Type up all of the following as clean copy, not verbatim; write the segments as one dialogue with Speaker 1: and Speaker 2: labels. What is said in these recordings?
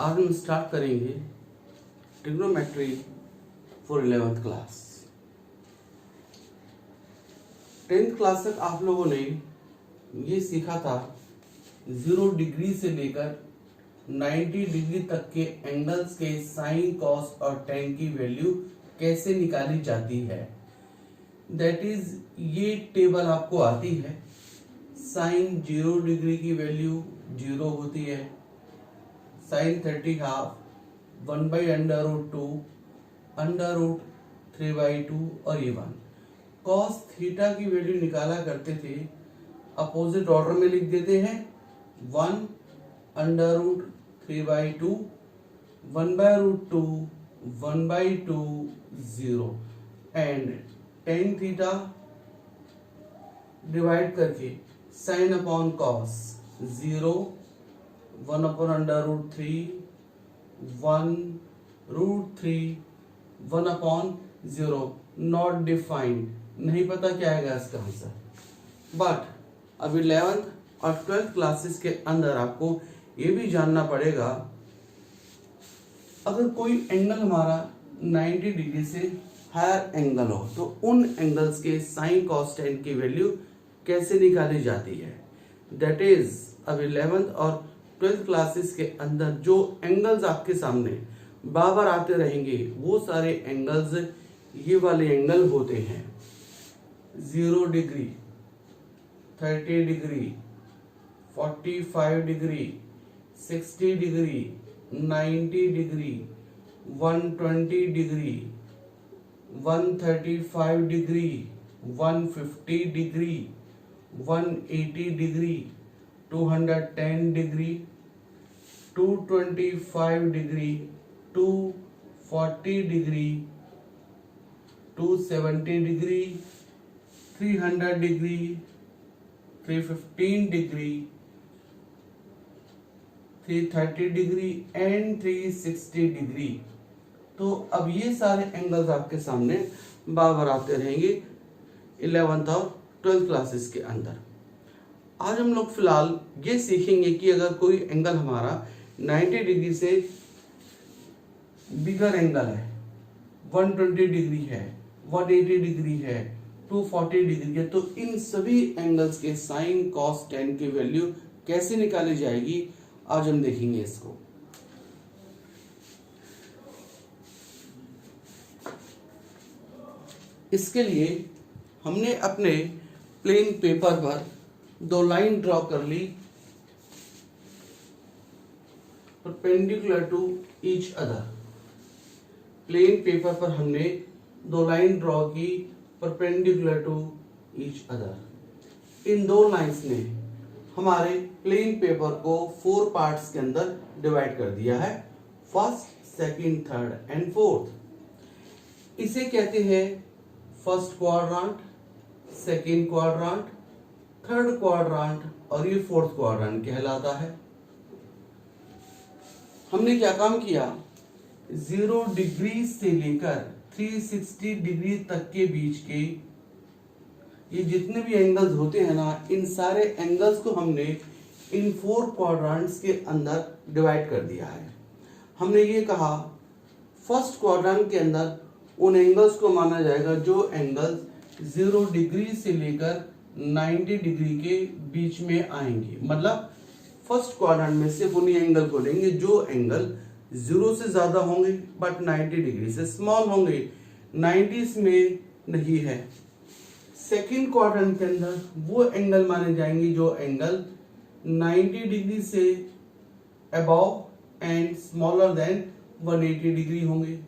Speaker 1: आज हम स्टार्ट करेंगे trigonometry for 11th class. 10th class तक आप लोगों ने ये सीखा था 0 डिग्री से लेकर 90 डिग्री तक के एंगल्स के साइन, कॉस और टेन की वैल्यू कैसे निकाली जाती है। दैट इज ये टेबल आपको आती है। साइन 0 डिग्री की वैल्यू 0 होती है, साइन 30 हाफ 1/√2 √3/2 और ये 1। कॉस थीटा की वैल्यू निकाला करते थे, अपोजिट ऑर्डर में लिख देते हैं 1√3/2 1/√2 1/2 0 एंड टेन थीटा डिवाइड करके sine upon cos 0 1/√3 1√3 1/0 not defined, नहीं पता क्या आएगा इसका आंसर। बट अब 11th और 12th क्लासेस के अंदर आपको ये भी जानना पड़ेगा, अगर कोई एंगल हमारा 90 डिग्री से हायर एंगल हो तो उन एंगल्स के साइन, कॉस, टेन की वैल्यू कैसे निकाली जाती है। दैट इज अब 11th और 12th क्लासेस के अंदर जो एंगल्स आपके सामने बार बार आते रहेंगे वो सारे एंगल्स ये वाले एंगल होते हैं। 0 degree, 30 degree, 45 degree, 60 degree, 90 degree, 120 degree, 135 degree, 150 degree, 180 degree, 210 degree, 225 degree, 240 degree, 270 degree, 300 degree, 315 degree, 330 degree and 360 degree. तो अब ये सारे एंगल्स आपके सामने बार बार आते रहेंगे 11th और 12th क्लासेस के अंदर। आज हम लोग फिलहाल ये सीखेंगे कि अगर कोई एंगल हमारा 90 डिग्री से बिगर एंगल है, 120 डिग्री है, 180 डिग्री है, 240 डिग्री है, तो इन सभी एंगल्स के साइन, कॉस, टेन की वैल्यू कैसे निकाली जाएगी आज हम देखेंगे इसको। इसके लिए हमने अपने प्लेन पेपर पर 2 लाइन ड्रॉ कर ली perpendicular to each other. Plane paper पर हमने 2 लाइन ड्रॉ की परपेंडिकुलर टू ईच अदर। इन 2 लाइंस ने हमारे प्लेन पेपर को 4 पार्ट्स के अंदर डिवाइड कर दिया है, first, second, third and fourth. इसे कहते हैं first quadrant, second quadrant, third quadrant और ये फोर्थ क्वाड्रेंट कहलाता है। हमने क्या काम किया, 0 डिग्री से लेकर 360 डिग्री तक के बीच के ये जितने भी एंगल्स होते हैं ना, इन सारे एंगल्स को हमने इन 4 क्वाड्रेंट्स के अंदर डिवाइड कर दिया है। हमने ये कहा फर्स्ट क्वाड्रेंट के अंदर उन एंगल्स को माना जाएगा जो एंगल्स 0 डिग्री से लेकर 90 डिग्री के बीच में आएंगे। मतलब फर्स्ट क्वाड्रेंट में से उन्हीं एंगल को लेंगे जो एंगल 0 से ज्यादा होंगे बट 90 डिग्री से स्मॉल होंगे, 90s में नहीं है। सेकंड क्वाड्रेंट के अंदर वो एंगल माने जाएंगे जो एंगल 90 डिग्री से above and smaller than 180 degree होंगे।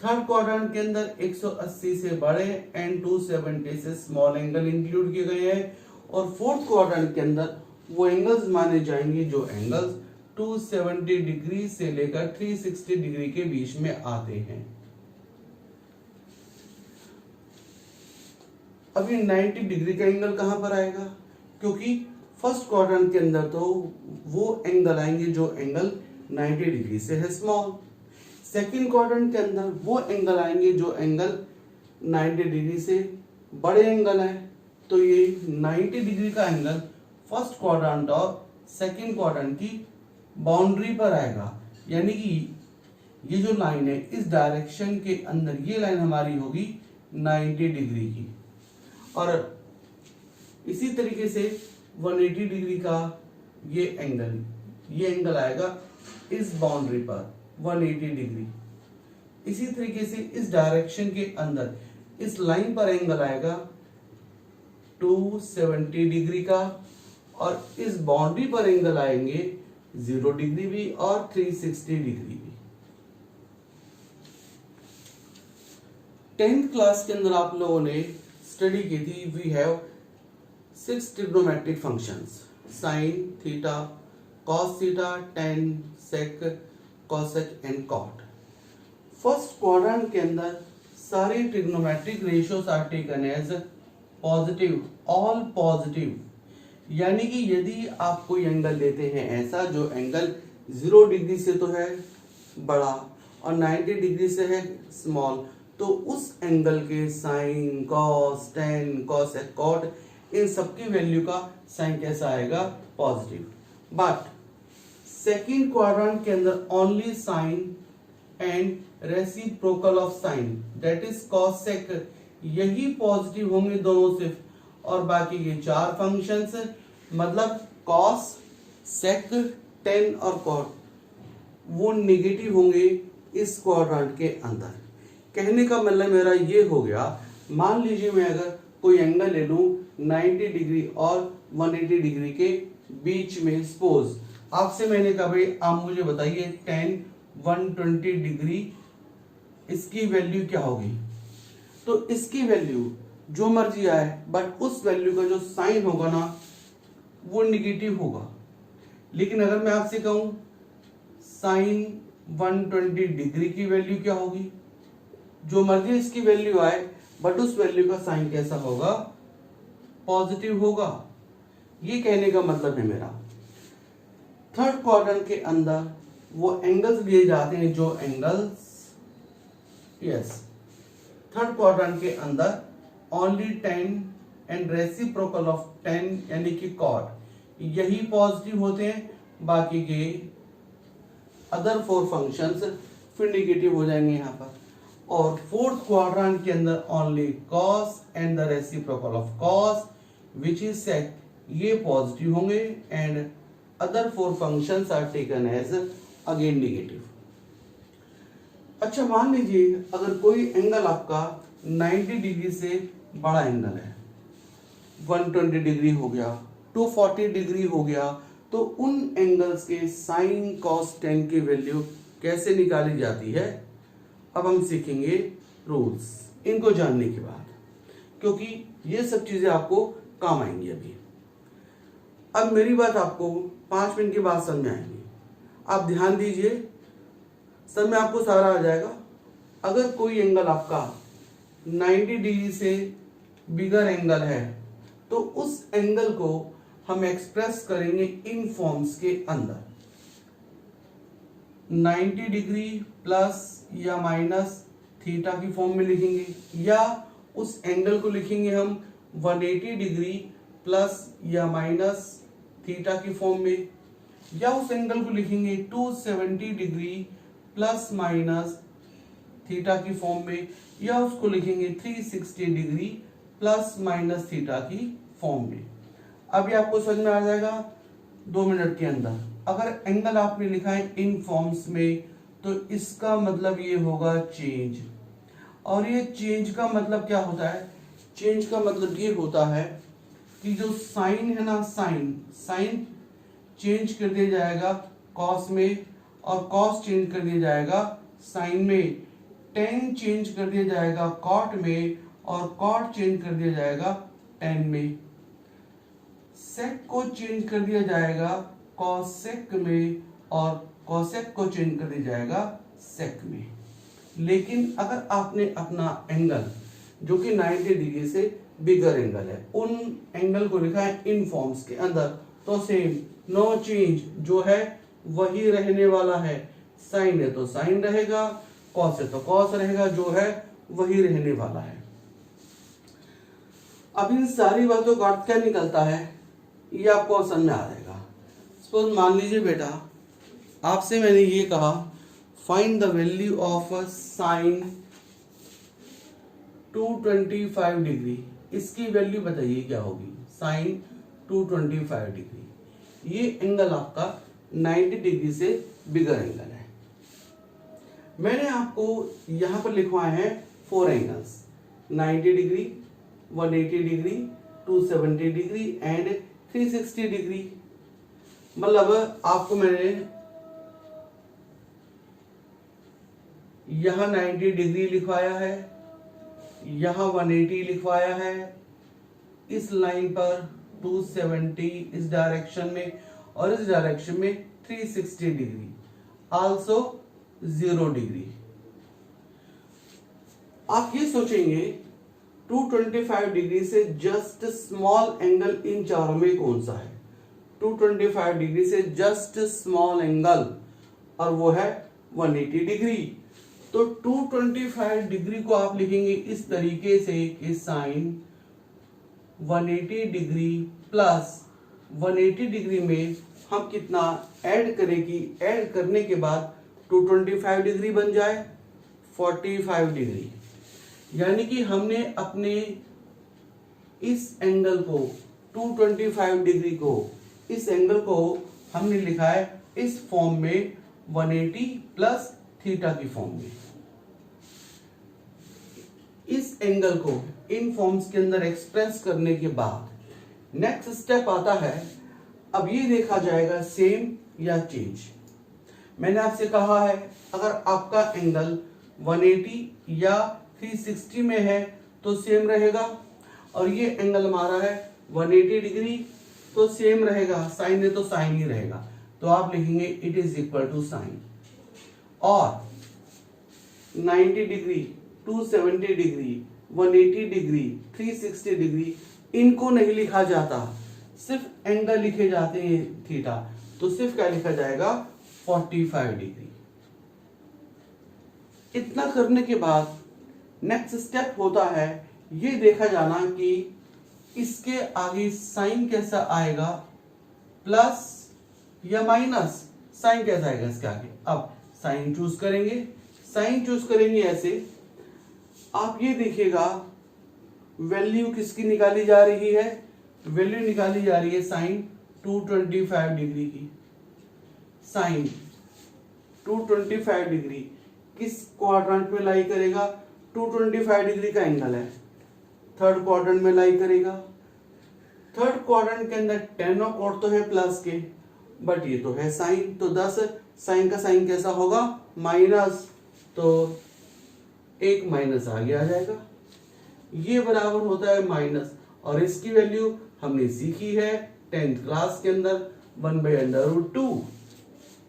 Speaker 1: थर्ड क्वाड्रेंट के अंदर 180 से बड़े एंड 270 से स्मॉल एंगल इंक्लूड किए गए हैं। और फोर्थ क्वाड्रेंट के अंदर वो एंगल्स माने जाएंगे जो एंगल्स 270 डिग्री से लेकर 360 डिग्री के बीच में आते हैं। अभी 90 डिग्री का एंगल कहां पर आएगा, क्योंकि फर्स्ट क्वाड्रेंट के अंदर तो वो एंगल आएंगे जो एंगल 90 डिग्री से है स्मॉल। सेकंड क्वाड्रेंट के अंदर वो एंगल आएंगे जो एंगल 90 डिग्री से बड़े एंगल है। तो ये 90 डिग्री का एंगल फर्स्ट क्वाड्रेंट और सेकंड क्वाड्रेंट की बाउंड्री पर आएगा। यानी कि ये जो लाइन है इस डायरेक्शन के अंदर ये लाइन हमारी होगी 90 डिग्री की, और इसी तरीके से 180 डिग्री का ये एंगल आएगा इस बाउंड्री पर 180 डिग्री। इसी तरीके से इस डायरेक्शन के अंदर इस लाइन पर एंगल आएगा 270 डिग्री का, और इस बाउंड्री पर एंगल आएंगे 0 डिग्री भी और 360 डिग्री भी। 10th क्लास के अंदर आप लोगों ने स्टडी की थी, we have 6 trigonometric functions, sine, theta, cos theta, tan, sec, cosec and cot. First quadrant के अंदर सारे trigonometric ratios are taken as positive, all positive. यानी कि यदि आप कोई एंगल लेते हैं ऐसा जो एंगल 0 डिग्री से तो है बड़ा और 90 डिग्री से है स्मॉल, तो उस एंगल के sine, cos, tan, cosec, cot इन सबकी वैल्यू का साइन कैसा आएगा? पॉजिटिव। बट सेकंड क्वाड्रेंट के अंदर only sine and reciprocal of sine that is cosec, यही पॉजिटिव होंगे दोनों सिर्फ, और बाकी के 4 फंक्शंस मतलब कॉस, सेक, टेन और कॉट वो नेगेटिव होंगे इस क्वाड्रेंट के अंदर। कहने का मतलब मेरा ये हो गया, मान लीजिए मैं अगर कोई एंगल ले लूं 90 डिग्री और 180 डिग्री के बीच में, सपोज आपसे मैंने कहा भाई आप मुझे बताइए 10 120 डिग्री इसकी वैल्यू क्या होगी, तो इसकी वैल्यू जो मर्जी आए बट उस वैल्यू का जो साइन होगा ना वो निगेटिव होगा। लेकिन अगर मैं आपसे कहूं साइन 120 डिग्री की वैल्यू क्या होगी, जो मर्जी इसकी वैल्यू आए बट उस वैल्यू का साइन कैसा होगा? पॉजिटिव होगा। ये कहने का मतलब है मेरा। थर्ड क्वाड्रेंट के अंदर वो एंगल्स लिए जाते हैं जो एंगल्स, यस, थर्ड क्वाड्रेंट के अंदर ओनली 10 एंड रेसिप्रोकल ऑफ 10 यानी कि कॉट यही पॉजिटिव होते हैं, बाकी के अदर 4 फंक्शंस फिर नेगेटिव हो जाएंगे यहाँ पर। और फोर्थ क्वाड्रेंट के अंदर only cos and the reciprocal of cos which is sec ये पॉजिटिव होंगे and other 4 functions are taken as again negative. अच्छा मान लीजिए अगर कोई एंगल आपका 90 डिग्री से बड़ा एंगल है, 120 डिग्री हो गया, 240 डिग्री हो गया, तो उन एंगल्स के साइन, कॉस, टेन की वैल्यू कैसे निकाली जाती है अब हम सीखेंगे रूल्स, इनको जानने के बाद, क्योंकि ये सब चीजें आपको काम आएंगी अभी। अब मेरी बात आपको 5 मिनट के बाद समझ में आएंगी, आप ध्यान दीजिए, सब में आपको सारा आ जाएगा। अगर कोई एंगल आपका 90 डिग्री से बिगर एंगल है तो उस एंगल को हम एक्सप्रेस करेंगे इन फॉर्म्स के अंदर, 90 डिग्री प्लस या माइनस थीटा की फॉर्म में लिखेंगे, या उस एंगल को लिखेंगे हम 180 डिग्री प्लस या माइनस थीटा की फॉर्म में, या उस एंगल को लिखेंगे 270 डिग्री प्लस माइनस थीटा की फॉर्म में, या उसको लिखेंगे 360 डिग्री प्लस माइनस थीटा की फॉर्म में। अभी आपको समझ में आ जाएगा 2 मिनट के अंदर। अगर एंगल आपने लिखा है इन फॉर्म्स में तो इसका मतलब ये होगा चेंज, और ये चेंज का मतलब क्या होता है? चेंज का मतलब ये होता है कि जो साइन है ना, साइन चेंज कर दिया जाएगा कॉस में, और कॉस चेंज कर दिया जाएगा साइन में, टेन चेंज कर दिया जाएगा कॉट में, और कॉट चेंज कर दिया जाएगा टेन में, सेक को चेंज कर दिया जाएगा कॉसेक में, और कॉसेक को चेंज कर दिया जाएगा सेक में। लेकिन अगर आपने अपना एंगल जो कि 90 डिग्री से बिगर एंगल है उन एंगल को लिखा है इन फॉर्म्स के अंदर, तो सेम नो चेंज जो है वही रहने वाला है, साइन है तो साइन रहेगा, कॉस है तो कॉस रहेगा, जो है वही रहने वाला है। अब इन सारी बातों का अर्थ क्या निकलता है ये आपको समझ में आ जाएगा। सपोज मान लीजिए बेटा आपसे मैंने ये कहा find the value of sine 225 degree, इसकी वैल्यू बताइए क्या होगी। साइन 225 डिग्री, ये एंगल आपका 90 डिग्री से बिगर एंगल है। मैंने आपको यहां पर लिखवाए हैं 4 angles, 90 degree, 180 degree, 270 degree and 360 degree. मतलब आपको मैंने यहां 90 डिग्री लिखवाया है, यहां 180 लिखवाया है, इस लाइन पर 270 इस डायरेक्शन में, और इस डायरेक्शन में 360 डिग्री, आल्सो 0 डिग्री। आप ये सोचेंगे 225 डिग्री से जस्ट स्मॉल एंगल इन चारों में कौन सा है। 225 डिग्री से जस्ट स्मॉल एंगल, और वो है 180 डिग्री। तो 225 डिग्री को आप लिखेंगे इस तरीके से कि साइन 180 डिग्री प्लस 180 डिग्री में हम कितना ऐड करेंगे, ऐड करने के बाद 225 डिग्री बन जाए 45 डिग्री। यानी कि हमने अपने इस एंगल को 225 डिग्री को, इस एंगल को हमने लिखा है इस फॉर्म में 180 प्लस थीटा की फॉर्म में। इस एंगल को इन फॉर्म्स के अंदर एक्सप्रेस करने के बाद नेक्स्ट स्टेप आता है, अब ये देखा जाएगा सेम या चेंज। मैंने आपसे कहा है अगर आपका एंगल 180 या 360 में है तो सेम रहेगा, और ये एंगल हमारा है 180 डिग्री तो सेम रहेगा, साइन है तो साइन ही रहेगा। तो आप लिखेंगे it is equal to sine. और 90 डिग्री, 270 डिग्री, 180 डिग्री, 360 डिग्री, इनको नहीं लिखा जाता, सिर्फ एंगल लिखे जाते हैं थीटा। तो सिर्फ क्या लिखा जाएगा 45 डिग्री। इतना करने के बाद नेक्स्ट स्टेप होता है ये देखा जाना कि इसके आगे साइन कैसा आएगा, प्लस या माइनस, साइन कैसा आएगा इसके आगे। अब साइन चूज करेंगे, साइन चूज करेंगे ऐसे, आप ये देखिएगा वैल्यू किसकी निकाली जा रही है, वैल्यू निकाली जा रही है साइन 225 डिग्री की। साइन 225 डिग्री किस क्वाड्रेंट में लाई करेगा, 225 डिग्री का एंगल है, थर्ड क्वाड्रेंट में लाई करेगा। थर्ड क्वाड्रेंट के अंदर 10 और तो है प्लस के, बट ये तो है साइन, तो 10 साइन का साइन कैसा होगा माइनस, तो एक माइनस आगे आ जाएगा, ये बराबर होता है माइनस। और इसकी वैल्यू हमने सीखी है 10th क्लास के अंदर 1/√2,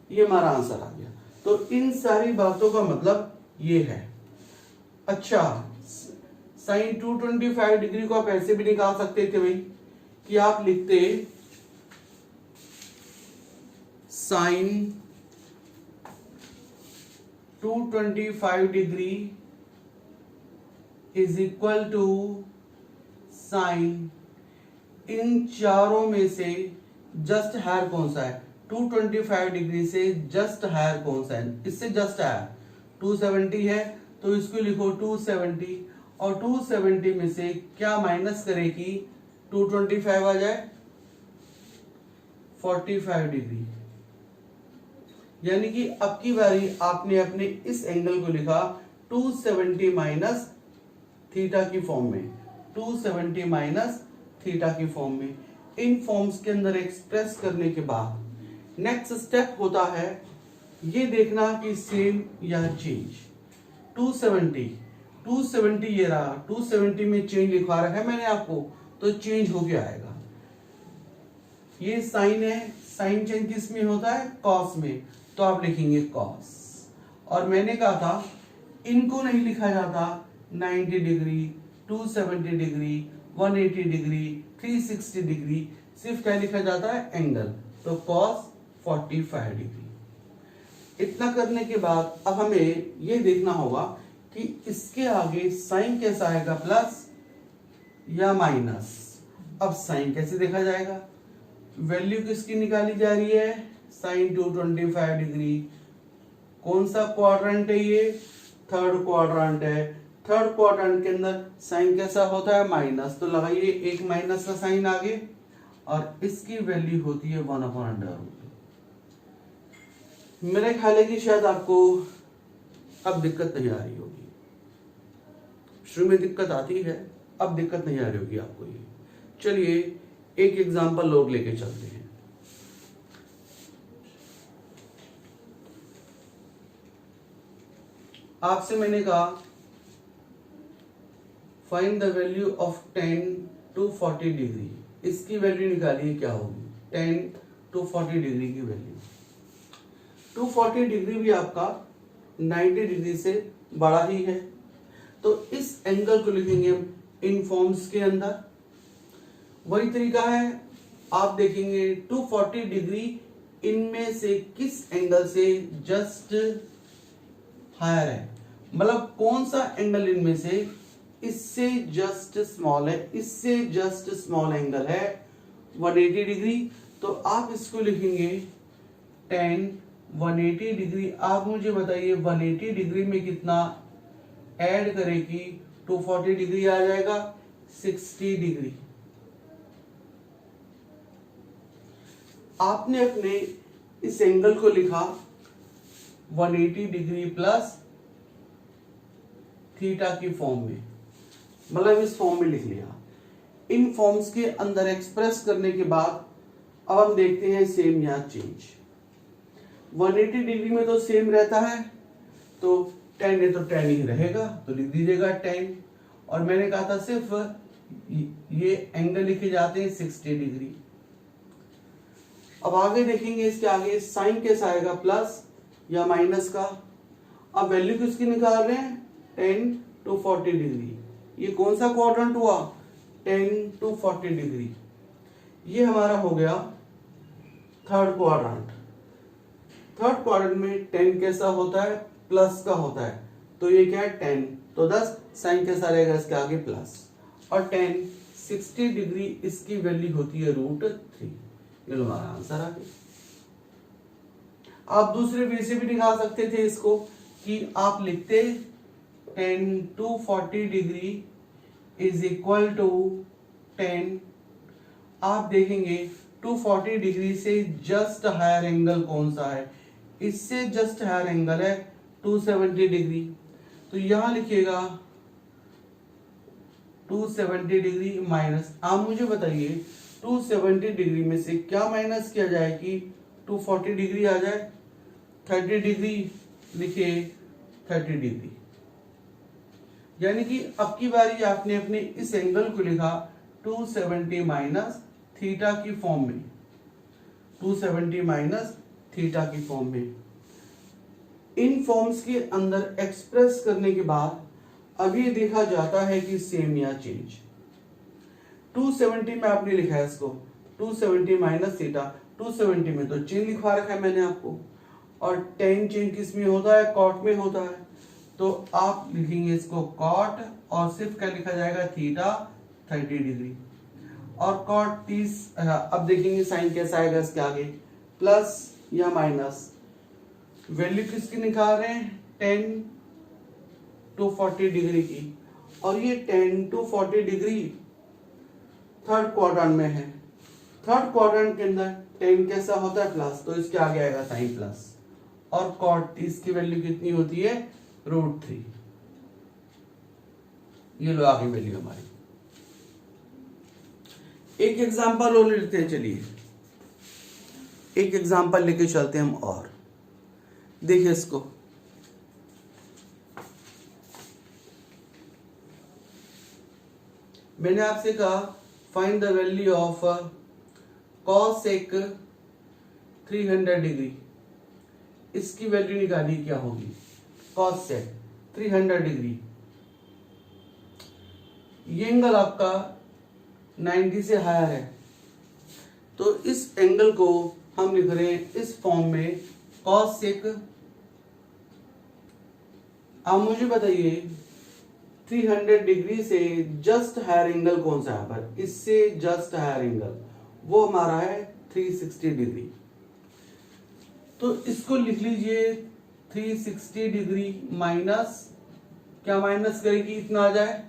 Speaker 1: ये हमारा आंसर आ गया। तो इन सारी बातों का मतलब ये है। अच्छा, साइन 225 डिग्री को आप ऐसे भी निकाल सकते थे भाई कि आप लिखते sine 225 degree is equal to sine, इन चारों में से जस्ट हायर कौन सा है, 225 डिग्री से जस्ट हायर कौन सा है, इससे जस्ट हायर 270 है तो इसको लिखो 270, और 270 में से क्या माइनस करेगी 225 आ जाए 45 डिग्री। यानी कि अब की बारी आपने अपने इस एंगल को लिखा 270 माइनस थीटा की फॉर्म में, 270 माइनस थीटा की फॉर्म में। इन फॉर्म्स के अंदर एक्सप्रेस करने के बाद नेक्स्ट स्टेप होता है ये देखना कि सेम या चेंज। 270 ये रहा, 270 में चेंज लिखवा रहा है मैंने आपको, तो चेंज हो गया आएगा। ये साइन है, साइन चेंज किस में होता है कॉस में, तो आप लिखेंगे कॉस। और मैंने कहा था इनको नहीं लिखा जाता 90 डिग्री, 270 डिग्री, 180 डिग्री, 360 डिग्री, सिर्फ क्या लिखा जाता है एंगल, तो कॉस 45 डिग्री। इतना करने के बाद अब हमें ये देखना होगा कि इसके आगे साइन कैसा आएगा, प्लस या माइनस। अब साइन कैसे देखा जाएगा, वैल्यू किसकी निकाली जा रही है साइन 225 डिग्री। कौन सा क्वाड्रेंट है ये? थर्ड क्वाड्रेंट है। थर्ड क्वाड्रेंट के अंदर साइन कैसा होता है? माइनस। तो लगाइए एक माइनस का साइन आगे, और इसकी वैल्यू होती है 1/√। मेरे ख्याल है कि शायद आपको अब दिक्कत नहीं आ रही होगी। शुरू में दिक्कत आती है, अब दिक्कत नहीं आ रही होगी आपको ये। चलिए एक एग्जांपल और लेके चलते हैं। आपसे मैंने कहा find the value of tan to 40 degree. इसकी वैल्यू निकालिए क्या होगी? tan to 40 डिग्री की वैल्यू। 240 डिग्री भी आपका 90 डिग्री से बड़ा ही है, तो इस एंगल को लिखेंगे हम इन फॉर्म्स के अंदर। वही तरीका है, आप देखेंगे 240 डिग्री इनमें से किस एंगल से जस्ट हायर है, मतलब कौन सा एंगल इनमें से इससे जस्ट स्मॉल है, इससे जस्ट स्मॉल एंगल है 180 डिग्री। तो आप इसको लिखेंगे tan 180 डिग्री। आप मुझे बताइए 180 डिग्री में कितना ऐड करेगी? 240 डिग्री आ जाएगा 60 डिग्री। आपने अपने इस एंगल को लिखा 180 डिग्री प्लस थीटा की फॉर्म में, मतलब इस फॉर्म में लिख लिया। इन फॉर्म्स के अंदर एक्सप्रेस करने के बाद अब हम देखते हैं सेम या चेंज। 180 डिग्री में तो सेम रहता है, तो tan है तो tan ही रहेगा, तो लिख दीजिएगा tan। और मैंने कहा था सिर्फ ये एंगल लिखे जाते हैं 60 डिग्री। अब आगे देखेंगे, इसके आगे साइन कैसा आएगा? प्लस या माइनस का। अब वैल्यू किसकी निकाल रहे हैं? tan to 40 degree. ये कौन सा क्वाड्रेंट हुआ? tan to 40 degree. ये हमारा हो गया थर्ड क्वाड्रेंट। थर्ड क्वाड्रेंट में tan कैसा होता है? प्लस का होता है, तो ये क्या है? tan। तो 10 साइन कैसा रहेगा इसके आगे? प्लस। और tan 60 डिग्री इसकी वैल्यू होती है √3। ये हमारा आंसर आ गया। आप दूसरे वे से भी निकाल सकते थे इसको, कि आप लिखते tan to 40 degree is equal to tan। आप देखेंगे 240 डिग्री से जस्ट हायर एंगल कौन सा है? इससे जस्ट हायर एंगल है 270 डिग्री। तो यहां लिखिएगा 270 डिग्री माइनस। आप मुझे बताइए 270 डिग्री में से क्या माइनस किया जाए कि 240 डिग्री आ जाए? 30 डिग्री लिखिए, 30 डिग्री। यानी कि अब की बारी आपने अपने इस एंगल को लिखा 270 माइनस थीटा की फॉर्म में, 270 माइनस थीटा की फॉर्म में। इन फॉर्म्स के अंदर एक्सप्रेस करने के बाद अब ये देखा जाता है कि सेम या चेंज। 270 में आपने लिखा है इसको 270 माइनस थीटा, 270 में तो चेंज लिखवा रखा है मैंने आपको, और tan चेंज किस में होता है? कॉट में होता है। तो आप लिखेंगे इसको कॉट, और सिर्फ क्या लिखा जाएगा? Theta 30 degree. और कॉट 30, अब देखेंगे साइन कैसा आएगा इसके आगे? प्लस या माइनस। वैल्यू किसकी निकाल रहे हैं? tan to 40 डिग्री की। और ये tan to 40 degree third quadrant में है। थर्ड क्वाड्रेंट के अंदर tan कैसा होता है? प्लस, तो इसके आगे आएगा साइन प्लस। और कॉट 30 की वैल्यू कितनी होती है? √3। ये लो आगे वैल्यू हमारी। एक एग्जांपल और लेते हैं, चलिए एक एग्जांपल लेके चलते हैं हम। और देखिए इसको, मैंने आपसे कहा find the value of cosec 300 degree. इसकी वैल्यू निकालिए क्या होगी? cosec 300 degree. ये एंगल आपका 90 से हायर है, तो इस एंगल को हम लिख रहे हैं इस फॉर्म में cosec। आप मुझे बताइए 300 डिग्री से जस्ट हायर एंगल कौन सा है? पर इससे जस्ट हायर एंगल वो हमारा है 360 डिग्री। तो इसको लिख लीजिए 360 डिग्री माइनस, क्या माइनस करेगी, इतना आ जाए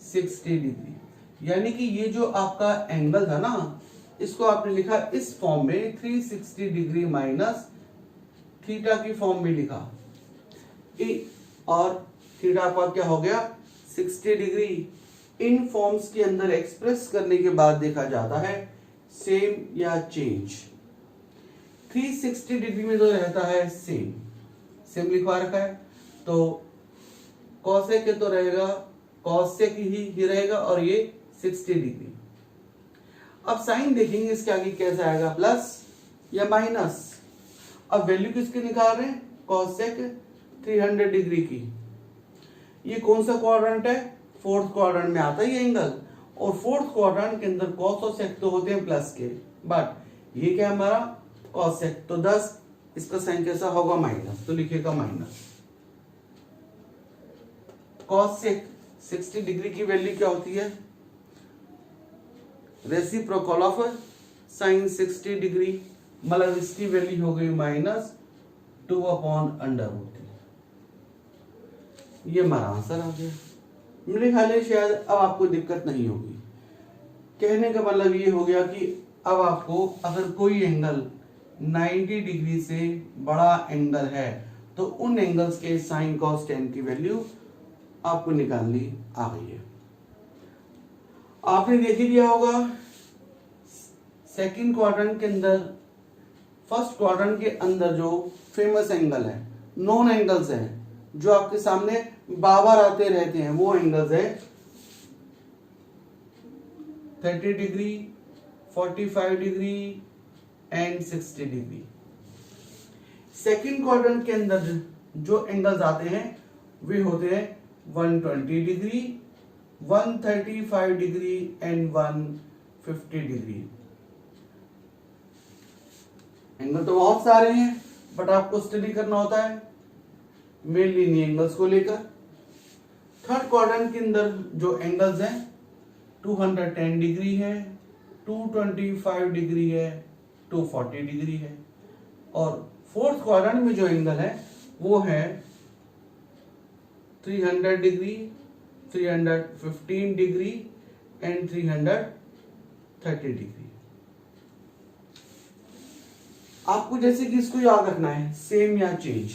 Speaker 1: 60 डिग्री। यानी कि ये जो आपका एंगल था ना, इसको आपने लिखा इस फॉर्म में 360 डिग्री माइनस थीटा की फॉर्म में लिखा, और थीटा आपका क्या हो गया 60 डिग्री। इन फॉर्म्स के अंदर एक्सप्रेस करने के बाद देखा जाता है सेम या चेंज। 360 डिग्री में जो रहता है सेम, सेम लिखवा रखा है, तो कॉसेक के तो रहेगा, कॉसेक ही रहेगा, और ये 60 डिग्री। अब साइन देखेंगे इसके आगे कैसे आएगा, प्लस या माइनस। अब वैल्यू किसकी निकाल रहे हैं, कॉसेक 300 डिग्री की। ये कौन सा क्वाड्रेंट है, फोर्थ क्वाड्रेंट में आता है ये एंगल, और फोर्थ क्वाड्रेंट के अंदर कॉस और सेक तो होते हैं प्लस के, बट ये क्या हमारा कॉसेक, तो 10 इसका साइन कैसा होगा माइनस, तो लिखेगा माइनस। कॉसेक 60 डिग्री की वैल्यू क्या होती है, रेसिप्रोकल ऑफ साइन 60 डिग्री, मतलब इसकी वैल्यू हो गई माइनस 2/√। ये हमारा आंसर आ गया। मेरे ख्याल है शायद अब आपको दिक्कत नहीं होगी। कहने का मतलब ये हो गया कि अब आपको अगर कोई एंगल 90 डिग्री से बड़ा एंगल है तो उन एंगल्स के साइन कॉस टेन की वैल्यू आपको निकालनी आ गई है। आपने देख ही लिया होगा सेकंड क्वाड्रेंट के अंदर, फर्स्ट क्वाड्रेंट के अंदर जो फेमस एंगल है, नॉन एंगल्स हैं जो आपके सामने बार आते रहते हैं, वो एंगल्स है 30 degree, 45 degree and 60 degree. Second quadrant के अंदर जो एंगल्स आते हैं वे होते हैं 120 degree, 135 degree and 150 degree. Angle तो बहुत सारे हैं, बट आपको स्टडी करना होता है मेनली इन एंगल्स को लेकर। थर्ड क्वाड्रेंट के अंदर जो एंगल्स हैं 210 डिग्री है, 225 डिग्री है, 240 डिग्री है, और फोर्थ क्वाड्रेंट में जो एंगल है वो है 300 डिग्री, 315 डिग्री एंड 330 डिग्री। आपको जैसे कि इसको याद रखना है सेम या चेंज,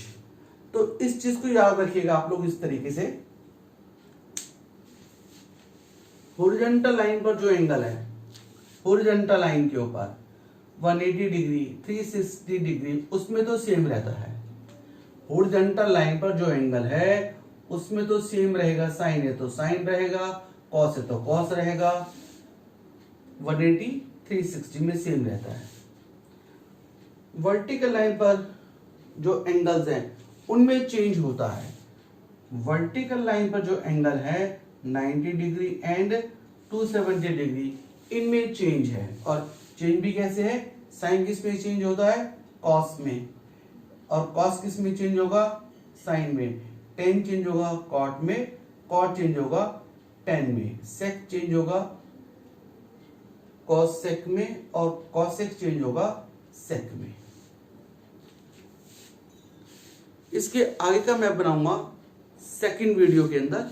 Speaker 1: तो इस चीज को याद रखिएगा आप लोग इस तरीके से। हॉरिजॉन्टल लाइन पर जो एंगल है, हॉरिजॉन्टल लाइन के ऊपर 180 डिग्री, 360 डिग्री, उसमें तो सेम रहता है। हॉरिजॉन्टल लाइन पर जो एंगल है उसमें तो सेम रहेगा, साइन है तो साइन रहेगा, कॉस है तो कॉस रहेगा, 180 360 में सेम रहता है। वर्टिकल लाइन पर जो एंगल्स हैं उनमें चेंज होता है। वर्टिकल लाइन पर जो एंगल है 90 डिग्री एंड 270 डिग्री, इनमें चेंज है, और चेंज भी कैसे है, साइन किस में चेंज होता है, कॉस में, और कॉस किस में चेंज होगा, साइन में, टेन चेंज होगा कॉट में, कॉट चेंज होगा टेन में, सेक चेंज होगा कॉस सेक में, और कॉसेक चेंज होगा सेक में। इसके आगे का मैं बनाऊंगा सेकंड वीडियो के अंदर।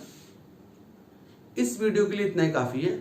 Speaker 1: इस वीडियो के लिए इतना ही काफी है।